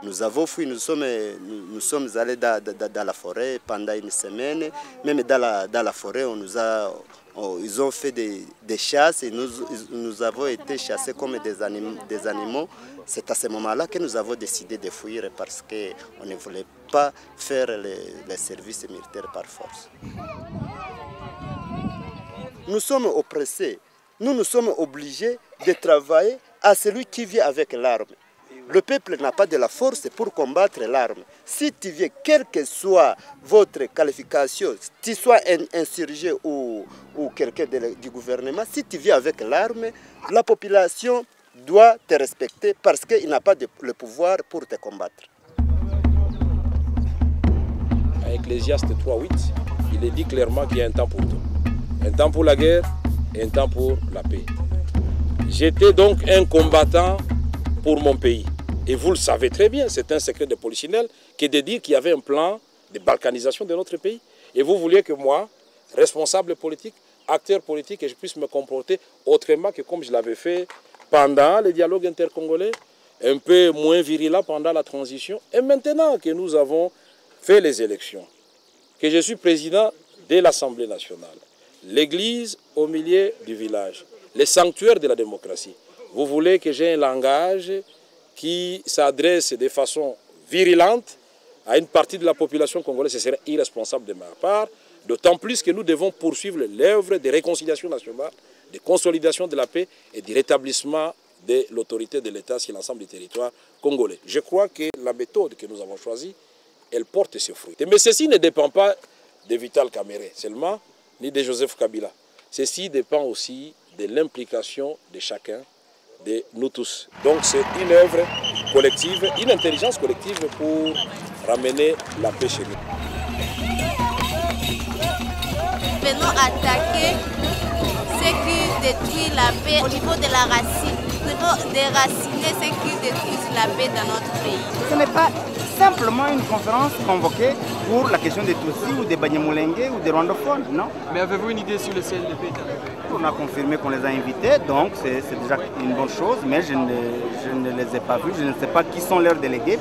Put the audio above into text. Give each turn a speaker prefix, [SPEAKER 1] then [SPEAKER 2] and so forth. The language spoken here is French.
[SPEAKER 1] Nous avons fui, nous sommes allés dans la forêt pendant une semaine. Même dans la forêt, ils ont fait des chasses et nous avons été chassés comme des animaux. C'est à ce moment-là que nous avons décidé de fuir parce qu'on ne voulait pas faire les services militaires par force. Nous sommes oppressés. Nous sommes obligés de travailler à celui qui vient avec l'arme. Le peuple n'a pas de la force pour combattre l'arme. Si tu viens, quelle que soit votre qualification, tu sois un insurgé ou quelqu'un du gouvernement, si tu viens avec l'arme, la population doit te respecter parce qu'il n'a pas le pouvoir pour te combattre.
[SPEAKER 2] À Ecclésiaste 3:8, il est dit clairement qu'il y a un temps pour tout. Un temps pour la guerre et un temps pour la paix. J'étais donc un combattant pour mon pays. Et vous le savez très bien, c'est un secret de polichinelle qui est de dire qu'il y avait un plan de balkanisation de notre pays. Et vous vouliez que moi, responsable politique, acteur politique, que je puisse me comporter autrement que comme je l'avais fait pendant le dialogue intercongolais, un peu moins virulent pendant la transition. Et maintenant que nous avons fait les élections, que je suis président de l'Assemblée nationale, l'église au milieu du village, les sanctuaires de la démocratie, vous voulez que j'ai un langage qui s'adresse de façon virulente à une partie de la population congolaise, ce serait irresponsable de ma part, d'autant plus que nous devons poursuivre l'œuvre de réconciliation nationale, de consolidation de la paix et du rétablissement de l'autorité de l'État sur l'ensemble du territoire congolais. Je crois que la méthode que nous avons choisie, elle porte ses fruits. Mais ceci ne dépend pas de Vital Kamerhe seulement, ni de Joseph Kabila. Ceci dépend aussi de l'implication de chacun, de nous tous. Donc c'est une œuvre collective, une intelligence collective pour ramener la paix chez nous.
[SPEAKER 3] Venons attaquer ce qui détruit la paix au niveau de la racine. Nous devons déraciner ce qui détruit la paix dans notre pays.
[SPEAKER 4] Ce n'est pas simplement une conférence convoquée pour la question des Tutsis ou des Banyamulenge ou des Rwandophones, non?
[SPEAKER 5] Mais avez-vous une idée sur le CNDP?
[SPEAKER 4] On a confirmé qu'on les a invités, donc c'est déjà une bonne chose, mais je ne les ai pas vus, je ne sais pas qui sont leurs délégués.